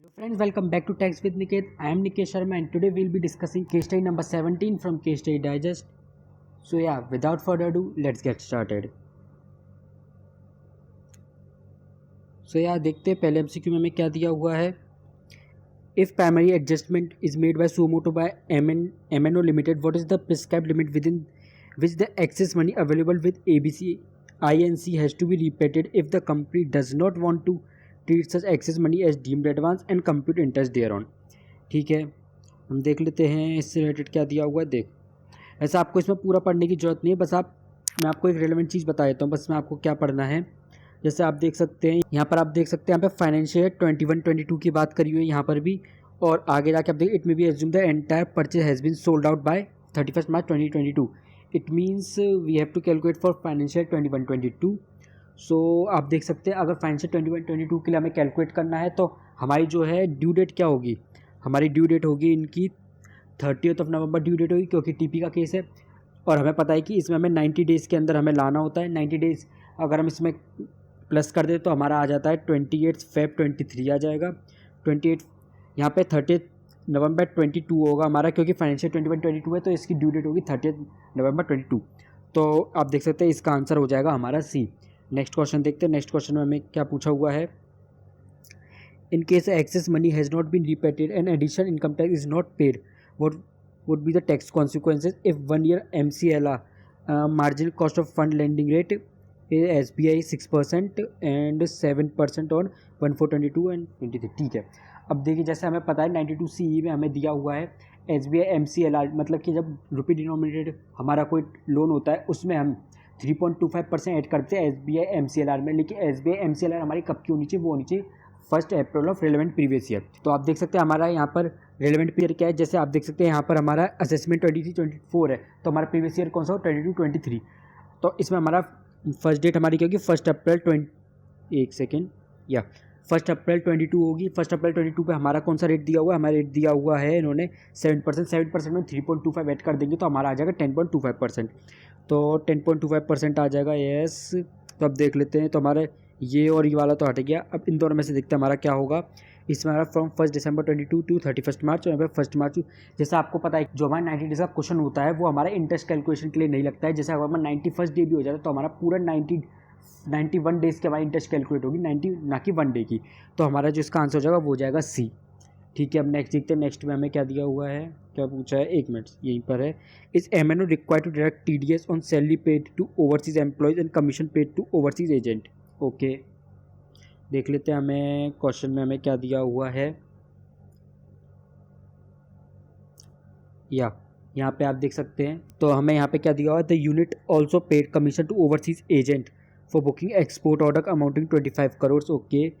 Hello friends, welcome back to Tax with Niket. I am Nikesh Sharma and today we'll be discussing case study number 17 from Case Study Digest. So without further ado, let's get started. देखते हैं पहले MCQ में हमें क्या दिया हुआ है. If primary adjustment is made by suo motu by MNO Limited, what is the prescribed limit within which the excess money available with ABC INC has to be repaid if the company does not want to treat such excess money as deemed advance and compute interest thereon. ठीक है, हम देख लेते हैं इससे related क्या दिया हुआ है. देख, ऐसा आपको इसमें पूरा पढ़ने की ज़रूरत नहीं है, बस मैं आपको एक रेलेवेंट चीज़ बता देता हूँ. बस मैं आपको क्या पढ़ना है. जैसे आप देख सकते हैं यहाँ पर, आप देख सकते हैं यहाँ पे फाइनेंशियल 21-22 की बात करी हुई है यहाँ पर भी. और आगे जाके आप देखिए, it may be assume the entire purchase has been sold out by 31 March 2022. It means we have to calculate for financial 21-22. सो आप देख सकते हैं अगर फाइनेंशियल 21-22 के लिए हमें कैलकुलेट करना है तो हमारी जो है ड्यू डेट क्या होगी. हमारी ड्यू डेट होगी इनकी 30 नवंबर ड्यू डेट होगी, क्योंकि टीपी का केस है. और हमें पता है कि इसमें हमें 90 डेज़ के अंदर हमें लाना होता है. 90 डेज़ अगर हम इसमें प्लस कर दे तो हमारा आ जाता है 28 Feb 23 आ जाएगा. 28 यहाँ पे 30 नवंबर 22 होगा हमारा, क्योंकि फाइनेंशियल 21-22 है तो इसकी ड्यू डेट होगी 30 नवंबर 22. तो आप देख सकते हैं इसका आंसर हो जाएगा हमारा सी. नेक्स्ट क्वेश्चन देखते हैं. नेक्स्ट क्वेश्चन में हमें क्या पूछा हुआ है. In case excess money has not been repatriated and additional income tax is not paid, what would be the tax consequences if 1 year MCLR marginal cost of fund lending rate is SBI 6% and 7% on 1422 and 23. ठीक है, अब देखिए जैसे हमें पता है 92 CE में हमें दिया हुआ है SBI MCLR, मतलब कि जब रुपये डिनोमिनेटेड हमारा कोई लोन होता है उसमें हम 3.25% ऐड करते हैं SBI MCLR में. लेकिन SBI MCLR हमारी कब की होनी चाहिए, वो होनी चाहिए 1 अप्रैल ऑफ रेलेवेंट प्रीवियस ईयर. तो आप देख सकते हैं हमारा यहाँ पर रेलेवेंट पीरियड क्या है. जैसे आप देख सकते हैं यहाँ पर हमारा असेसमेंट 23-24 है, तो हमारा प्रीवियस ईयर कौन सा हो, 22-23. तो इसमें हमारा फर्स्ट डेट हमारी क्या होगी, 1 अप्रैल 1 अप्रैल 22 होगी. 1 अप्रैल 22 पे हमारा कौन सा रेट दिया हुआ है, हमारा रेट दिया हुआ है इन्होंने 7% में 3.25 ऐड कर देंगे तो हमारा आ जाएगा 10.25%. तो 10.25% आ जाएगा. यस, तो अब देख लेते हैं. तो हमारा ये और ये वाला तो हट गया. अब इन दोनों में से देखते हैं हमारा क्या होगा. इसमें हमारा फ्रॉम 1 दिसंबर 22 टू 31 मार्च, और यहाँ पे 1 मार्च. जैसा आपको पता है जो हमारा 90 डेज का क्वेश्चन होता है वो हमारा इंटरेस्ट कैलकुलेशन के लिए नहीं लगता है. जैसे अगर हमारा 91st डे भी हो जाता है तो हमारा पूरा 91 डेज़ की हमारी इंटरेस्ट कैलकुलेट होगी, 90 ना कि 1 डे की. तो हमारा जो इसका आंसर हो जाएगा वो हो जाएगा सी. ठीक है, अब नेक्स्ट देखते हैं. नेक्स्ट में हमें क्या दिया हुआ है, क्या पूछा है, 1 मिनट यहीं पर है. Is MNO required to direct TDS on salary paid to overseas employees and commission paid to overseas agent. Okay, देख लेते हैं हमें क्वेश्चन में हमें क्या दिया हुआ है. यहाँ पे आप देख सकते हैं. तो हमें यहाँ पे क्या दिया हुआ है, the unit also paid commission to overseas agent for booking export order amounting 25 crore. Okay,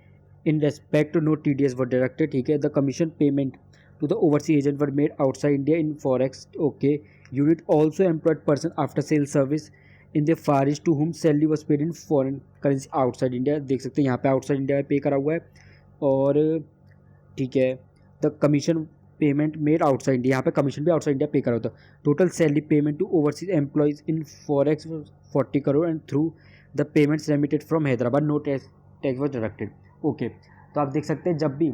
in respect no TDS were directed. ठीक है, the commission payment to the overseas agent were made outside India in forex. Okay, unit also employed person after sale service in the far east to whom salary was paid in foreign currency outside India. देख सकते हैं यहाँ पे outside India में पे करा हुआ है. और ठीक है, the commission payment made outside India, यहाँ पे कमीशन भी आउटसाइड इंडिया पे करा होता है. Total salary payment to overseas employees in forex 40 crore and through the payments remitted from Hyderabad no tax was deducted. Okay, तो आप देख सकते हैं जब भी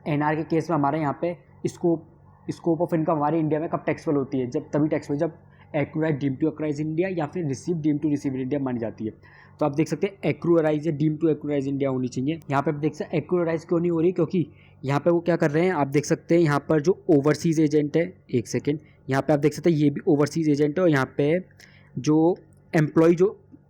NR के केस में हमारे यहाँ पे स्कोप ऑफ इनकम हमारे इंडिया में कब टैक्सेबल होती है, जब तभी टैक्सेबल जब accrue arise deem to accrue arise India या फिर receive deem to receive India मानी जाती है. तो आप देख सकते हैं एक्रूराइज या डीम टू एक्रूराइज इंडिया होनी चाहिए. यहाँ पे आप देख सकते हैं एक्रूराइज क्यों नहीं हो रही, क्योंकि यहाँ पे वो क्या कर रहे हैं, आप देख सकते हैं यहाँ पर जो ओवरसीज एजेंट है, एक सेकेंड, यहाँ पे आप देख सकते हैं ये भी ओवरसीज एजेंट है. और यहाँ पे जो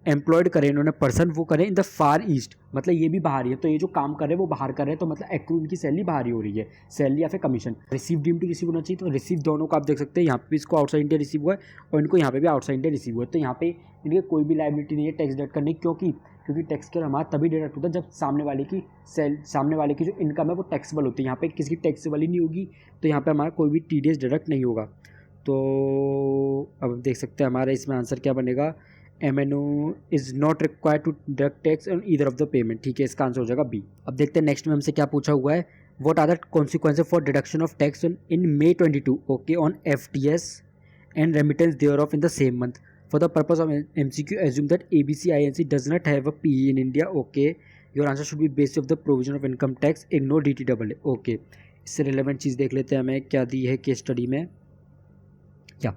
एम्प्लॉयड करें इन्होंने पर्सन, वो करें इन द फार ईस्ट, मतलब ये भी बाहर ही है. तो ये जो काम कर रहे हैं वो बाहर कर रहे हैं, तो मतलब एक्रू इनकी सैलरी बाहर ही हो रही है, सैलरी या फिर commission. Receive deem to receive होना चाहिए, तो रिसीव दोनों को आप देख सकते हैं. यहाँ पे इसको आउटसाइड इंडिया रिसीव हुआ है और इनको यहाँ पे भी आउटसाइड इंडिया रिसीव हुआ है. तो यहाँ पे इनके कोई भी लाइबिलिटी नहीं है टैक्स डिडक्ट करने की, क्योंकि टैक्स केयर हमारा तभी डिडक्ट होता है जब सामने वाले की जो इनकम है वो टैक्सेबल होती है. यहाँ पे किसी की टैक्सेबल ही नहीं होगी, तो यहाँ पे हमारा कोई भी TDS डिडक्ट नहीं होगा. तो अब देख सकते हैं हमारा इसमें आंसर क्या बनेगा. MNO is not required to deduct tax on either of the payment. ठीक है, इसका आंसर हो जाएगा बी. अब देखते हैं नेक्स्ट में हमसे क्या पूछा हुआ है. What are the consequences for deduction of tax in May 22 okay on FTS and remittance thereof in the same month. For the purpose of MCQ, assume that ABC INC does not have a PE in India. Okay, your answer should be based of the provision of income tax, ignore DTAA। Okay, इससे relevant चीज़ देख लेते हैं हमें क्या दी है case study में। या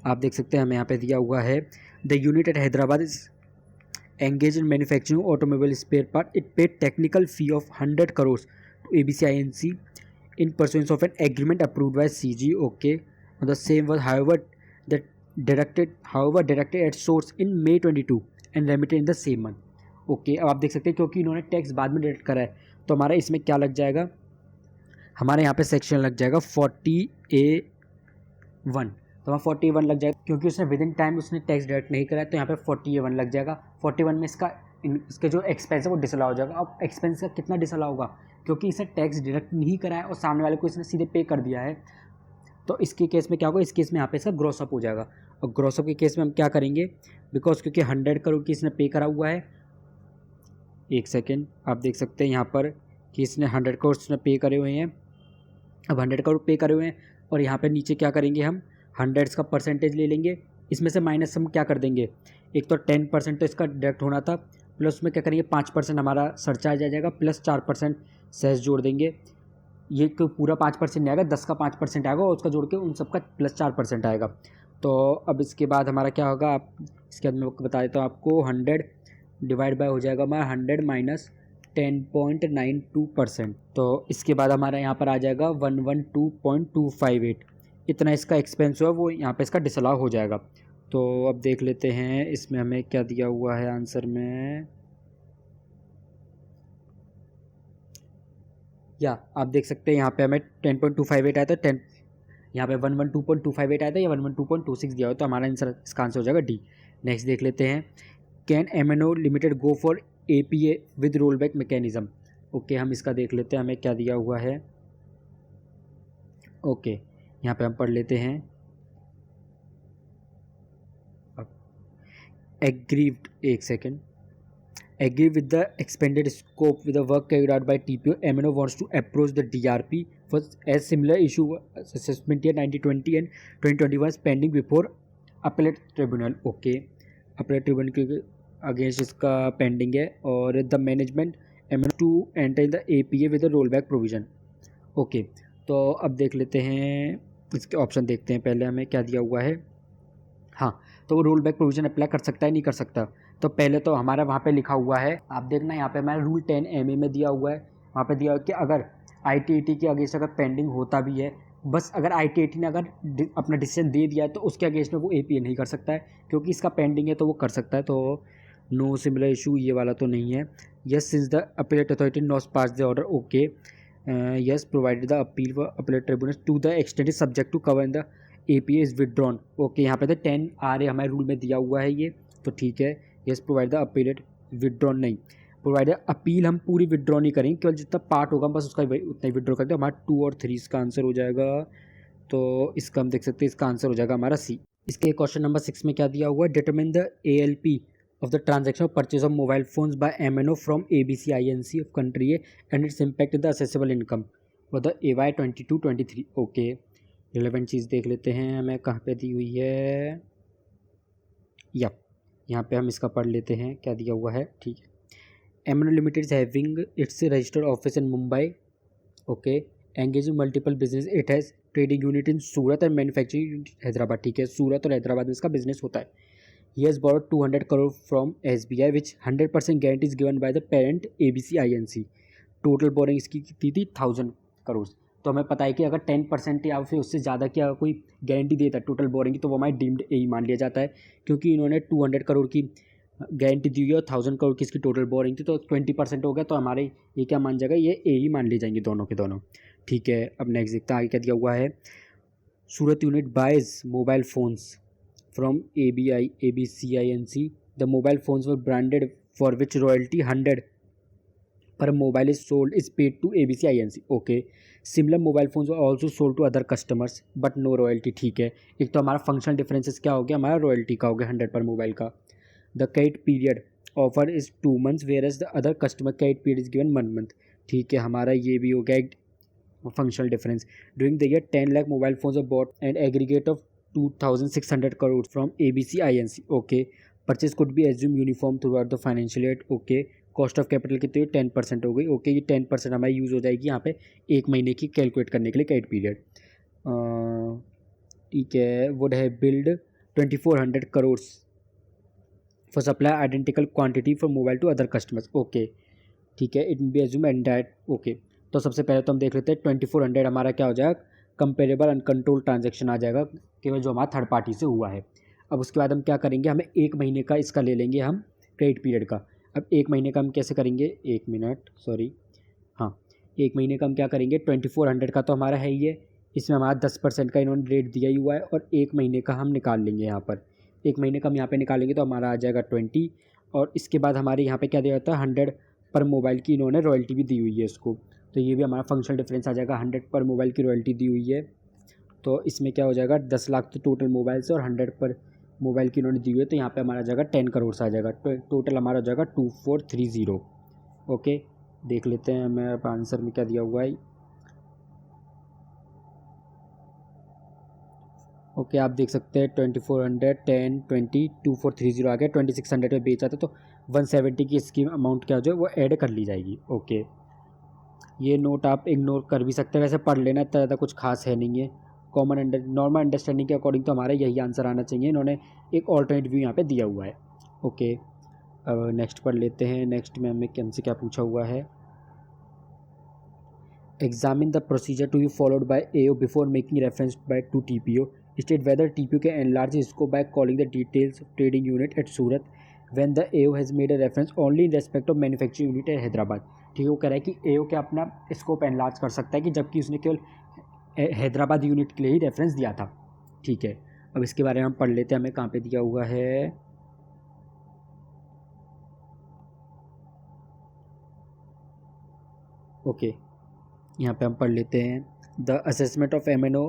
आप देख सकते हैं हमें यहाँ पे दिया हुआ है, the unit at Hyderabad is engaged in manufacturing automobile spare part. It paid technical fee of 100 crores to ABC INC in pursuance of an agreement approved by CG. Okay, the same was deducted at source in May 22 and remitted in the same month. Okay, अब आप देख सकते हैं क्योंकि इन्होंने tax बाद में deduct करा है तो हमारा इसमें क्या लग जाएगा, हमारे यहाँ पे सेक्शन लग जाएगा 40A1। तो वहाँ 41 लग जाएगा क्योंकि उसने विद इन टाइम उसने टैक्स डिडक्ट नहीं करा है, तो यहाँ पे 40A1 लग जाएगा। 41 में इसका जो एक्सपेंस है वो डिसअलाउ हो जाएगा। अब एक्सपेंस का कितना डिसअलाउ होगा, क्योंकि इसने टैक्स डिडक्ट नहीं करा है और सामने वाले को इसने सीधे पे कर दिया है, तो इसके केस में क्या होगा, इस केस में यहाँ पे इसका ग्रॉसअप हो जाएगा। और ग्रॉसअप के केस में हम क्या करेंगे, बिकॉज क्योंकि 100 करोड़ की इसने पे करा हुआ है, एक सेकेंड, आप देख सकते हैं यहाँ पर कि इसने 100 करोड़ इसने पे करे हुए हैं। अब 100 करोड़ पे करे हुए हैं और यहाँ पे नीचे क्या करेंगे, हम 100 का परसेंटेज ले लेंगे, इसमें से माइनस हम क्या कर देंगे, एक तो 10% तो इसका डिडक्ट होना था, प्लस उसमें क्या करेंगे 5% हमारा सरचार्ज आ जाएगा, प्लस 4% सेस जोड़ देंगे। ये तो पूरा 5% नहीं आएगा, 10 का 5% आएगा और उसका जोड़ के उन सबका प्लस 4% आएगा। तो अब इसके बाद हमारा क्या होगा, आप इसके बाद मैं बता देता हूँ आपको, 100 डिवाइड बाय हो जाएगा हमारा 100 माइनस 10.92%। तो इसके बाद हमारा यहाँ पर आ जाएगा 112.258, इतना इसका एक्सपेंस हुआ वो यहाँ पे इसका डिसअलाउ हो जाएगा। तो अब देख लेते हैं इसमें हमें क्या दिया हुआ है आंसर में। या आप देख सकते हैं यहाँ पे हमें 10.258 आया था, 10 यहाँ पे 112.258 आया था या 112.26 दिया हो, तो हमारा आंसर इसका आंसर हो जाएगा डी। नेक्स्ट देख लेते हैं, can MNO limited go for APA with roll back mechanism. Okay, हम इसका देख लेते हैं हमें क्या दिया हुआ है। ओके, यहाँ पे हम पढ़ लेते हैं, एग्रीव्ड, एक second, agree with the expanded scope with the work carried out by TPO. MNO wants to approach the DRP for as similar issue assessment year 1920 and 2021 pending before appellate tribunal. Okay, appellate tribunal के against इसका pending है और the management MNO to enter in the APA with the rollback provision. Okay, तो अब देख लेते हैं इसके ऑप्शन, देखते हैं पहले हमें क्या दिया हुआ है। हाँ, तो वो रोल बैक प्रोविज़न अप्लाई कर सकता है, नहीं कर सकता। तो पहले तो हमारा वहाँ पे लिखा हुआ है, आप देखना यहाँ पे हमारा रूल 10 में दिया हुआ है, वहाँ पे दिया हुआ है कि अगर ITAT के अगेंस्ट अगर पेंडिंग होता भी है, बस अगर ITAT ने अगर अपना डिसीजन दे दिया है तो उसके अगेंस्ट में वो APA नहीं कर सकता है, क्योंकि इसका पेंडिंग है तो वो कर सकता है। तो नो सिमिलर इशू ये वाला तो नहीं है। Yes, since the appellate authority not pass the order. Okay, yes, provided the appeal for appellate tribunal to the extend is subject to cover in the APA is withdrawn. Okay, यहाँ पे तो 10 RA हमारे rule में दिया हुआ है ये, तो ठीक है। Yes, provide the appellate withdrawn नहीं, प्रोवाइड द अपील हम पूरी विदड्रॉ नहीं करेंगे, केवल जितना पार्ट होगा बस उसका उतना ही विदड्रॉ करते हैं। हमारा 2 और 3 इसका आंसर हो जाएगा, तो इसका हम देख सकते हैं इसका आंसर हो जाएगा हमारा सी। इसके क्वेश्चन नंबर 6 में क्या दिया हुआ है, determine the ALP of the transaction of purchase of mobile phones by MNO from ABC INC of country A and its impact in the assessable income for the AY 22-23। Okay, relevant चीज़ देख लेते हैं हमें कहाँ पे दी हुई है। या यहाँ पे हम इसका पढ़ लेते हैं क्या दिया हुआ है, ठीक है। MNO limited is having its registered office in Mumbai. Okay, engaging multiple business, it has trading unit in Surat and manufacturing unit Hyderabad. ठीक है, सूरत और हैदराबाद में इसका बिजनेस होता है। He has borrowed 200 crore from SBI which 100% guarantee is given by the parent ABC INC. Total boring इसकी कितनी थी, 1000 करोड़। तो हमें पता है कि अगर 10% या फिर उससे ज़्यादा की अगर कोई गारंटी देता है टोटल बोरिंग की, तो वो हमारी डीम्ड ए मान लिया जाता है, क्योंकि इन्होंने 200 करोड़ की गारंटी दी हुई है और 1000 करोड़ की इसकी टोटल बोरिंग थी, तो 20% हो गया, तो हमारे ये क्या मान जाएगा, ये ए ही मान लिए जाएंगे दोनों के दोनों। ठीक है, अब नेक्स्ट देखते हैं आगे क्या दिया हुआ है। Surat unit buys mobile phones from ABCINC. The mobile phones were branded for which royalty 100 per mobile is sold is paid to ABCINC. Okay, similar mobile phones were also sold to other customers but no royalty. ठीक है, एक तो हमारा functional differences क्या हो गया, हमारा royalty का हो गया 100 पर मोबाइल का। The credit period offer is 2 months whereas the other customer credit period is given 1 month। ठीक है, हमारा ये भी हो गया एक functional difference. During the year 10 lakh mobile phones are bought and aggregate of 2600 crores from ABC INC. Okay, purchase could be assumed uniform throughout the financial year. Okay, cost of capital कितनी हुई 10% हो गई। ओके, ये 10% हमारी use हो जाएगी यहाँ पे 1 महीने की कैलकुलेट करने के लिए क्रेडिट पीरियड। ठीक है, would have billed 2400 crore for supply identical quantity for mobile to other customers. Okay, ठीक है, it be assume and that. Okay, तो सबसे पहले तो हम देख लेते हैं 2400 हमारा क्या हो जाएगा, कंपेरेबल अनकंट्रोल ट्रांजेक्शन आ जाएगा, केवल जो हमारा थर्ड पार्टी से हुआ है। अब उसके बाद हम क्या करेंगे, हमें 1 महीने का इसका ले लेंगे हम क्रेडिट पीरियड का। अब 1 महीने का हम कैसे करेंगे, 1 मिनट सॉरी, हाँ 1 महीने का हम क्या करेंगे, 2400 का तो हमारा है ही है, इसमें हमारा 10% का इन्होंने रेट दिया ही हुआ है, और 1 महीने का हम निकाल लेंगे यहाँ पर। 1 महीने का हम यहाँ पे निकालेंगे तो हमारा आ जाएगा 20, और इसके बाद हमारे यहाँ पे क्या दिया जाता है 100 पर मोबाइल की इन्होंने रॉयल्टी भी दी हुई है इसको, तो ये भी हमारा फंक्शनल डिफरेंस आ जाएगा। 100 पर मोबाइल की रॉयल्टी दी हुई है, तो इसमें क्या हो जाएगा 10 लाख तो टोटल मोबाइल से, और 100 पर मोबाइल की इन्होंने दी हुई है, तो यहाँ पे हमारा आ जाएगा 10 करोड़ से आ जाएगा, टोटल हमारा हो जाएगा 2430। ओके, देख लेते हैं हमें अब आंसर में क्या दिया हुआ है। ओके, आप देख सकते हैं 2400 10 20 2430 आ गया। 2600 में बेचा था तो 170 की इसकी अमाउंट क्या हो जाए वो ऐड कर ली जाएगी। ओके, ये नोट आप इग्नोर कर भी सकते हैं, वैसे पढ़ लेना, इतना ज़्यादा कुछ खास है नहीं है। नॉर्मल अंडरस्टैंडिंग के अकॉर्डिंग तो हमारा यही आंसर आना चाहिए, इन्होंने एक ऑल्टरनेट व्यू यहाँ पे दिया हुआ है। ओके, अब नेक्स्ट पढ़ लेते हैं। नेक्स्ट में हमें हमसे क्या पूछा हुआ है, examine the procedure to be followed by AO before making reference by to TPO, state whether TPO can enlarge its scope by calling the details of trading unit at Surat when the AO has made a reference only in respect of manufacturing unit at Hyderabad. ठीक है, वो कह रहा है कि AO क्या अपना scope enlarge कर सकता है कि जबकि उसने केवल हैदराबाद यूनिट के लिए ही रेफरेंस दिया था। ठीक है, अब इसके बारे में हम पढ़ लेते हैं, हमें कहाँ पे दिया हुआ है। ओके, यहाँ पे हम पढ़ लेते हैं, the assessment of MNO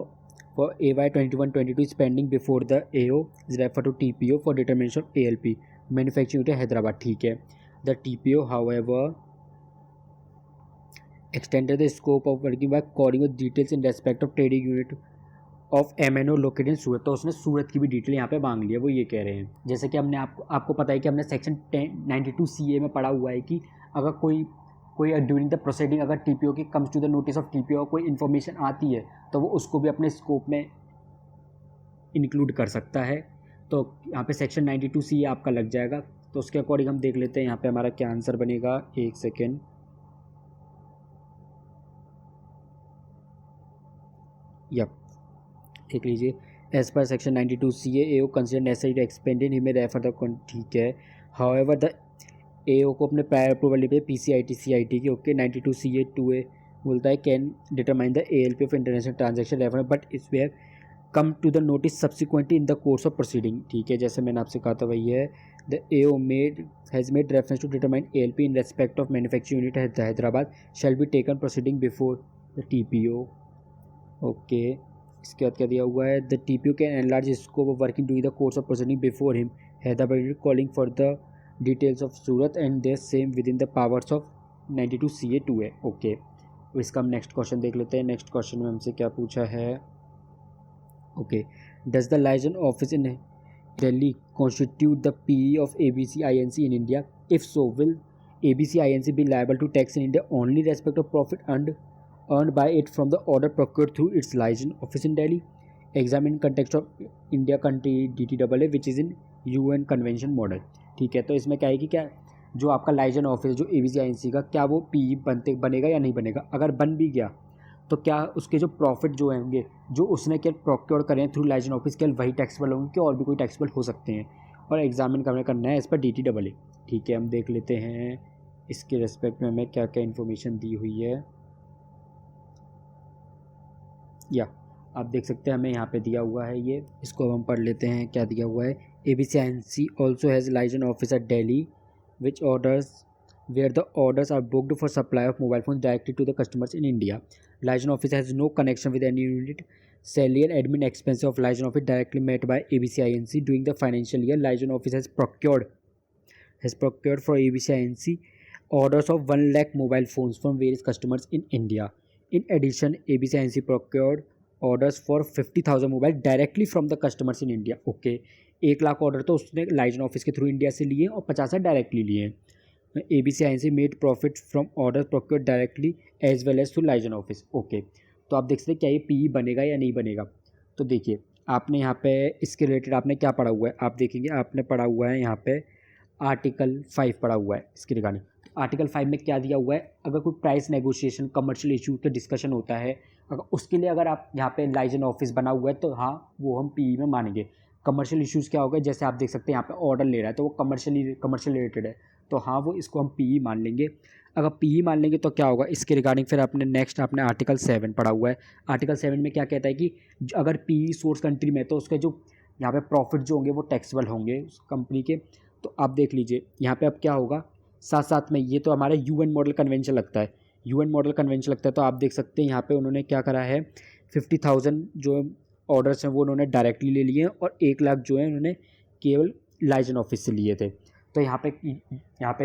for AY 21-22 is pending before the AO is refer to TPO for determination of ALP manufacturing unit Hyderabad. ठीक है, the TPO however extended the scope of working by calling with details in respect of trading unit of MNO located in Surat, तो उसने सूरत की भी detail यहाँ पे मांग लिया, वो ये कह रहे हैं। जैसे कि हमने आपको पता है कि हमने सेक्शन 92 CA में पढ़ा हुआ है कि अगर कोई ड्यूरिंग द प्रोसीडिंग अगर TPO की comes to the notice of TPO कोई इन्फॉर्मेशन आती है तो वो उसको भी अपने स्कोप में इंक्लूड कर सकता है। तो यहाँ पे सेक्शन 92 CA आपका लग जाएगा, तो उसके अकॉर्डिंग हम देख लेते हैं यहाँ पे हमारा क्या आंसर बनेगा। एक सेकेंड, यप देख लीजिए, as per section 92 CA AO consider necessary to expand in, he may refer the. ठीक है, हाउएवर द AO को अपने प्रायर अप्रूवल लिए PCIT CIT की। ओके, 92 CA 2A बोलता है can determine the ALP of international transaction refer but it's way come to the notice subsequently in the course of proceeding. ठीक है, जैसे मैंने आपसे कहा था वही है, the AO has made reference to determine ALP in respect of manufacturing unit Hyderabad shall be taken proceeding before the TPO। Okay, इसके बाद क्या दिया हुआ है, the TPO can enlarge scope of working doing the course of proceeding before him Hyderabad calling for the details of Surat and they same with in the powers of 92 CA 2A। Okay, इसका हम next question देख लेते हैं। Next question में हमसे क्या पूछा है। Okay, does the liaison office in Delhi constitute the PE of ABC INC in India, if so will ABC INC be liable to tax in India only respect of profit earned by it from the order procured through its license office in Delhi. Examine context of India country DTAA which is in UN convention model। ठीक है, तो इसमें क्या है कि क्या जो आपका लाइजन ऑफिस जो ABC INC का क्या वो PE बनेगा या नहीं बनेगा, अगर बन भी गया तो क्या उसके जो प्रॉफिट जो होंगे जो उसने क्या प्रोक्योर करें थ्रू लाइजन ऑफिस केवल वही टैक्सेबल होंगे कि और भी कोई टैक्सेबल हो सकते हैं, और एग्जामिन करना है इस पर DTAA। ठीक है, हम देख लेते हैं इसके रेस्पेक्ट में हमें क्या क्या इन्फॉर्मेशन दी हुई है। या आप देख सकते हैं हमें यहाँ पे दिया हुआ है ये, इसको हम पढ़ लेते हैं क्या दिया हुआ है। ABC INC also has liaison office at Delhi which orders where the orders are booked for supply of mobile phones directly to the customers in India. Liaison office has no connection with any unit. Salary and admin expenses of liaison office directly met by ABC INC during the financial year. Liaison office has procured for ABC INC orders of 1 lakh mobile phones from various customers in India. In addition, ABC INC procured orders for 50,000 mobile directly from the customers in India. Okay, 1 lakh order तो उसने liaison office के through India से लिए और 50,000 directly लिए। ABC INC made profit from order procured directly as well as through liaison office. Okay, तो आप देख सकते हैं क्या ये पीई बनेगा या नहीं बनेगा। तो देखिए आपने यहाँ पे इसके रिलेटेड आपने क्या पढ़ा हुआ है, आप देखेंगे आपने पढ़ा हुआ है यहाँ पे आर्टिकल 5 पढ़ा हुआ है इसके रिगार्डिंग। आर्टिकल 5 में क्या दिया हुआ है, अगर कोई प्राइस नेगोशिएशन कमर्शियल इशू के डिस्कशन होता है, अगर उसके लिए अगर आप यहाँ पे लाइजन ऑफिस बना हुआ है तो हाँ वो हम पीई में मानेंगे। कमर्शियल इश्यूज़ क्या होगा, जैसे आप देख सकते हैं यहाँ पे ऑर्डर ले रहा है तो वो कमर्शियल रिलेटेड है, तो हाँ वो इसको हम पीई मान लेंगे। अगर पीई मान लेंगे तो क्या होगा इसके रिगार्डिंग, फिर आपने नेक्स्ट आपने आर्टिकल 7 पढ़ा हुआ है। आर्टिकल 7 में क्या कहता है कि अगर पीई सोर्स कंट्री में तो उसके जो यहाँ पे प्रॉफिट जो होंगे वो टैक्सेबल होंगे उस कंपनी के। तो आप देख लीजिए यहाँ पे अब क्या होगा, साथ साथ में ये तो हमारा यूएन मॉडल कन्वेंशन लगता है, यूएन मॉडल कन्वेंशन लगता है। तो आप देख सकते हैं यहाँ पे उन्होंने क्या करा है, 50,000 जो ऑर्डर्स हैं वो उन्होंने डायरेक्टली ले लिए हैं और 1 लाख जो है उन्होंने केवल लाइजन ऑफिस से लिए थे। तो यहाँ पे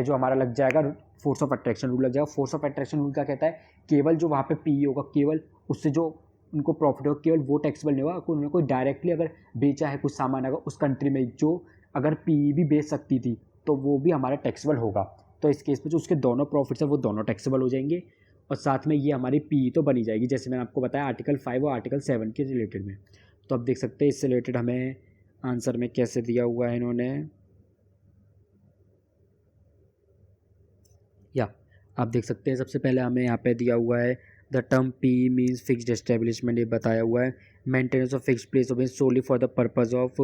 जो हमारा लग जाएगा फोर्स ऑफ अट्रैक्शन रूल लग जाएगा। फोर्स ऑफ अट्रैक्शन रूल क्या कहता है, केवल जो वहाँ पे पी होगा केवल उससे जो उनको प्रॉफिट होगा केवल वो टैक्सेबल नहीं होगा। उन्होंने कोई डायरेक्टली अगर बेचा है कुछ सामान अगर उस कंट्री में जो अगर पी भी बेच सकती थी तो वो भी हमारा टैक्सेबल होगा। तो इस केस में जो उसके दोनों प्रॉफिट्स हैं वो दोनों टैक्सेबल हो जाएंगे और साथ में ये हमारी पी तो बनी जाएगी, जैसे मैंने आपको बताया आर्टिकल 5 और आर्टिकल 7 के रिलेटेड में। तो आप देख सकते हैं इससे रिलेटेड हमें आंसर में कैसे दिया हुआ है इन्होंने, या आप देख सकते हैं सबसे पहले हमें यहाँ पे दिया हुआ है the term P means fixed establishment, ये बताया हुआ है। Maintenance of fixed place of solely for the purpose of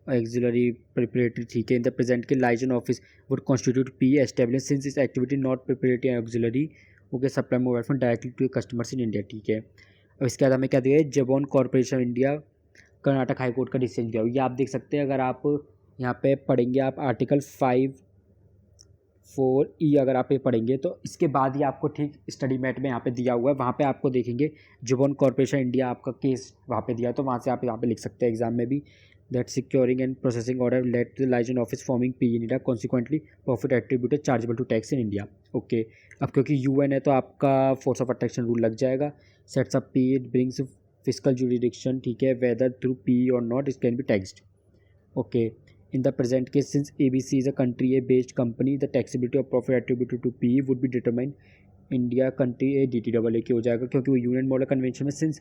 auxiliary preparatory, ठीक है। In the present case liaison office would constitute P establish since is activity not preparatory and auxiliary, okay, supply mobile phone directly to customers in India, ठीक है। और इसके बाद हमें क्या दिया है, जबॉन corporation India Karnataka high court का डिसीजन दिया हुआ, ये आप देख सकते हैं। अगर आप यहाँ पे पढ़ेंगे आप आर्टिकल 5(4)(e) अगर आप ये पढ़ेंगे तो इसके बाद ही आपको ठीक स्टडी मैट में यहाँ पे दिया हुआ है, वहाँ पे आपको देखेंगे जुबॉन कॉर्पोरेशन इंडिया आपका केस वहाँ पे दिया है, तो वहाँ से आप यहाँ पे लिख सकते हैं एग्जाम में भी, that securing and processing order let the liaison office forming P in India consequently profit attributed chargeable to tax in India, okay. अब क्योंकि यूएन है तो आपका फोर्स ऑफ अट्रैक्शन रूल लग जाएगा। Sets up P, it brings physical jurisdiction, ठीक है, whether through P और not it can be taxed, okay. In the present case, since ABC is a country-based company, the taxability of profit attributed to PE would be determined India country A DTAA के हो जाएगा, क्योंकि वो union model convention में since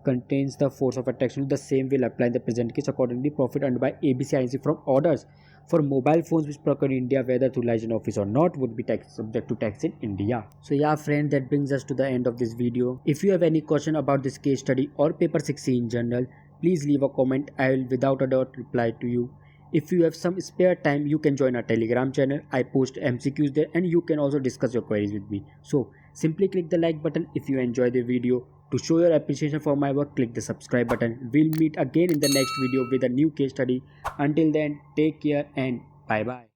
contains the force of attraction, the same will apply in the present case. Accordingly, profit earned by ABC INC from orders for mobile phones which procured in India, whether through license office or not, would be subject to tax in India. So yeah, friend, that brings us to the end of this video. If you have any question about this case study or paper 6C in general, please leave a comment. I will without a doubt reply to you. If you have some spare time, you can join our Telegram channel. I post MCQs there and you can also discuss your queries with me. So simply click the like button if you enjoy the video. To show your appreciation for my work, click the subscribe button. We'll meet again in the next video with a new case study. Until then, take care and bye bye.